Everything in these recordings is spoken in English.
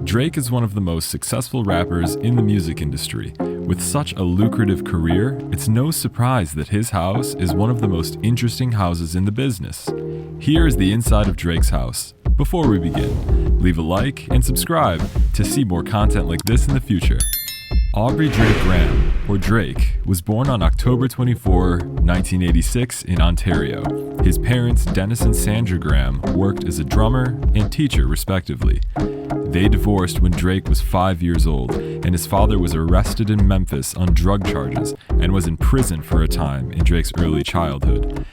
Drake is one of the most successful rappers in the music industry. With such a lucrative career, it's no surprise that his house is one of the most interesting houses in the business. Here is the inside of Drake's house. Before we begin, leave a like and subscribe to see more content like this in the future. Aubrey Drake Graham, or Drake, was born on October 24, 1986 in Ontario. His parents, Dennis and Sandra Graham, worked as a drummer and teacher respectively. They divorced when Drake was 5 years old, and his father was arrested in Memphis on drug charges and was in prison for a time in Drake's early childhood.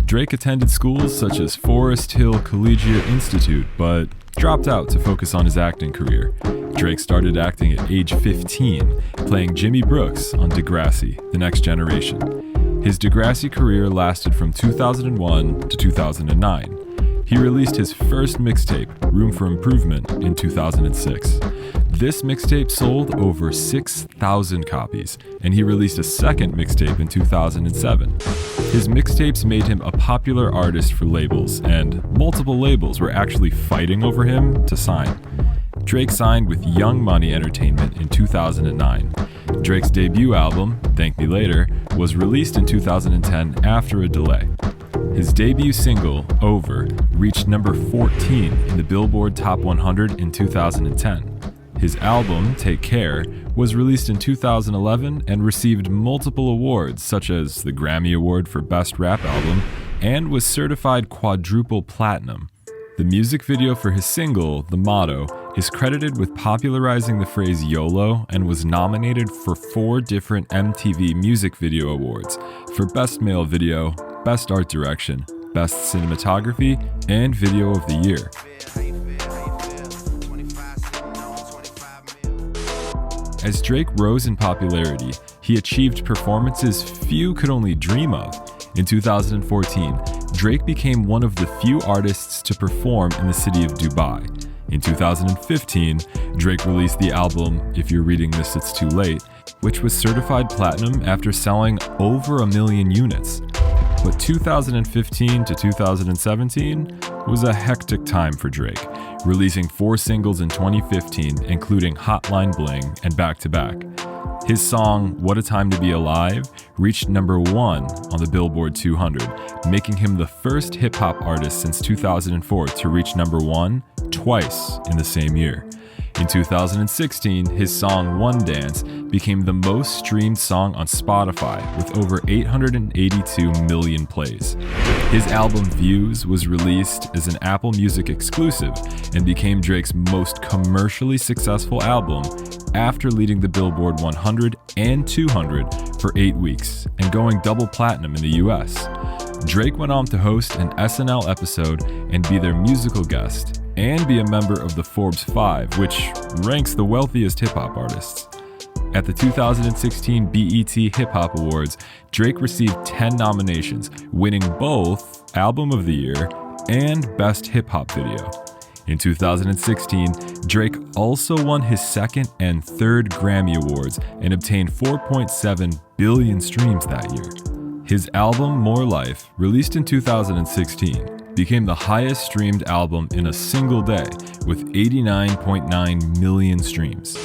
Drake attended schools such as Forest Hill Collegiate Institute, but dropped out to focus on his acting career. Drake started acting at age 15, playing Jimmy Brooks on Degrassi, The Next Generation. His Degrassi career lasted from 2001 to 2009. He released his first mixtape, Room for Improvement, in 2006. This mixtape sold over 6,000 copies, and he released a second mixtape in 2007. His mixtapes made him a popular artist for labels, and multiple labels were actually fighting over him to sign. Drake signed with Young Money Entertainment in 2009. Drake's debut album, Thank Me Later, was released in 2010 after a delay. His debut single, Over, reached number 14 in the Billboard Top 100 in 2010. His album, Take Care, was released in 2011 and received multiple awards such as the Grammy Award for Best Rap Album and was certified quadruple platinum. The music video for his single, The Motto, is credited with popularizing the phrase YOLO and was nominated for 4 different MTV Music Video Awards for Best Male Video, Best Art Direction, Best Cinematography, and Video of the Year. As Drake rose in popularity, he achieved performances few could only dream of. In 2014, Drake became one of the few artists to perform in the city of Dubai. In 2015, Drake released the album If You're Reading This It's Too Late, which was certified platinum after selling over 1 million units. But 2015 to 2017 was a hectic time for Drake, releasing 4 singles in 2015, including Hotline Bling and Back to Back. His song, What a Time to Be Alive, reached number 1 on the Billboard 200, making him the first hip-hop artist since 2004 to reach number 1 twice in the same year. In 2016, his song One Dance became the most streamed song on Spotify with over 882 million plays. His album Views was released as an Apple Music exclusive and became Drake's most commercially successful album after leading the Billboard 100 and 200 for 8 weeks and going double platinum in the US. Drake went on to host an SNL episode and be their musical guest, and be a member of the Forbes 5, which ranks the wealthiest hip-hop artists. At the 2016 BET Hip Hop Awards, Drake received 10 nominations, winning both Album of the Year and Best Hip Hop Video. In 2016, Drake also won his second and third Grammy Awards and obtained 4.7 billion streams that year. His album More Life, released in 2016, became the highest streamed album in a single day with 89.9 million streams.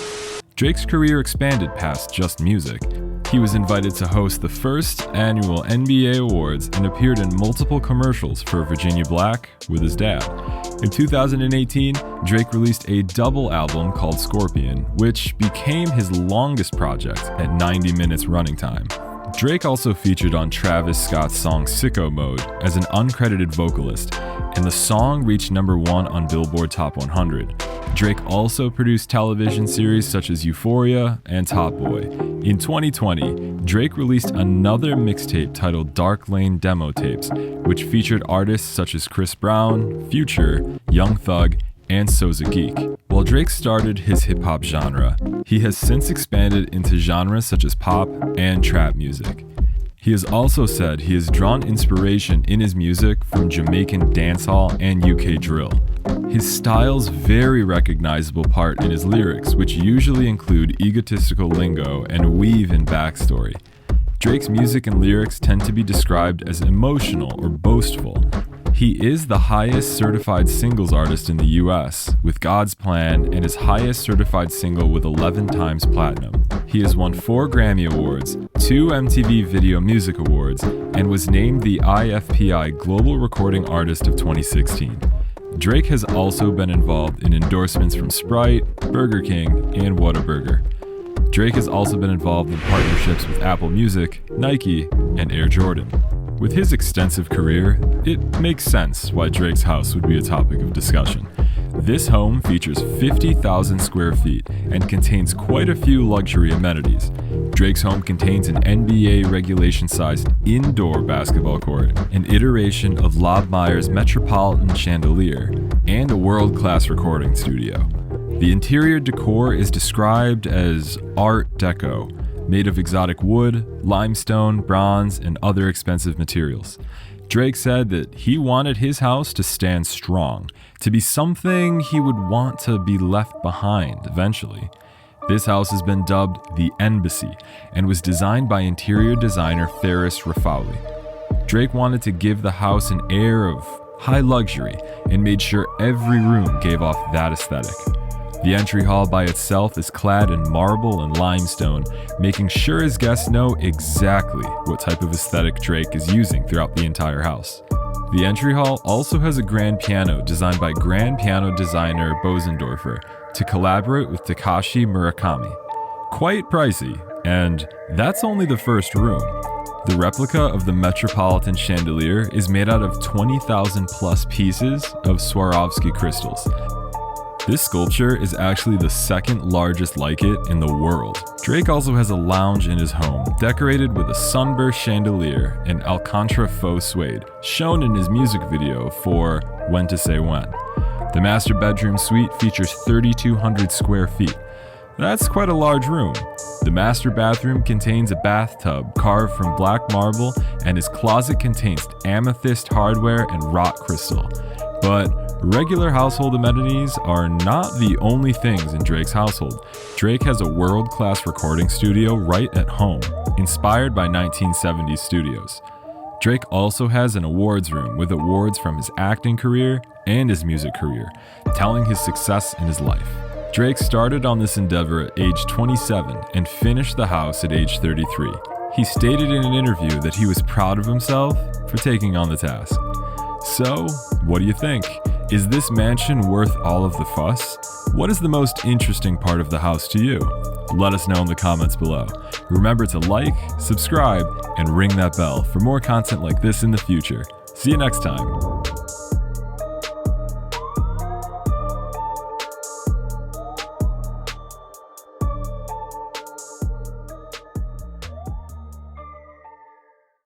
Drake's career expanded past just music. He was invited to host the first annual NBA Awards and appeared in multiple commercials for Virginia Black with his dad. In 2018, Drake released a double album called Scorpion, which became his longest project at 90 minutes running time. Drake also featured on Travis Scott's song Sicko Mode as an uncredited vocalist, and the song reached number 1 on Billboard Top 100. Drake also produced television series such as Euphoria and Top Boy. In 2020, Drake released another mixtape titled Dark Lane Demo Tapes, which featured artists such as Chris Brown, Future, Young Thug, and Sosa Geek. While Drake started his hip-hop genre, he has since expanded into genres such as pop and trap music. He has also said he has drawn inspiration in his music from Jamaican dancehall and UK drill. His style's very recognizable part in his lyrics, which usually include egotistical lingo and weave in backstory. Drake's music and lyrics tend to be described as emotional or boastful. He is the highest certified singles artist in the US, with God's Plan, and his highest certified single with 11 times platinum. He has won 4 Grammy Awards, 2 MTV Video Music Awards, and was named the IFPI Global Recording Artist of 2016. Drake has also been involved in endorsements from Sprite, Burger King, and Whataburger. Drake has also been involved in partnerships with Apple Music, Nike, and Air Jordan. With his extensive career, it makes sense why Drake's house would be a topic of discussion. This home features 50,000 square feet and contains quite a few luxury amenities. Drake's home contains an NBA regulation-sized indoor basketball court, an iteration of Lob Meyer's Metropolitan chandelier, and a world-class recording studio. The interior decor is described as Art Deco, made of exotic wood, limestone, bronze, and other expensive materials. Drake said that he wanted his house to stand strong, to be something he would want to be left behind eventually. This house has been dubbed the Embassy and was designed by interior designer Ferris Raffauli. Drake wanted to give the house an air of high luxury and made sure every room gave off that aesthetic. The entry hall by itself is clad in marble and limestone, making sure his guests know exactly what type of aesthetic Drake is using throughout the entire house. The entry hall also has a grand piano designed by grand piano designer Bosendorfer to collaborate with Takashi Murakami. Quite pricey, and that's only the first room. The replica of the Metropolitan chandelier is made out of 20,000 plus pieces of Swarovski crystals. This sculpture is actually the second largest like it in the world. Drake also has a lounge in his home, decorated with a sunburst chandelier and Alcantara faux suede, shown in his music video for When to Say When. The master bedroom suite features 3,200 square feet. That's quite a large room. The master bathroom contains a bathtub carved from black marble, and his closet contains amethyst hardware and rock crystal. But regular household amenities are not the only things in Drake's household. Drake has a world-class recording studio right at home, inspired by 1970s studios. Drake also has an awards room with awards from his acting career and his music career, telling his success in his life. Drake started on this endeavor at age 27 and finished the house at age 33. He stated in an interview that he was proud of himself for taking on the task. So, what do you think? Is this mansion worth all of the fuss? What is the most interesting part of the house to you? Let us know in the comments below. Remember to like, subscribe, and ring that bell for more content like this in the future. See you next time.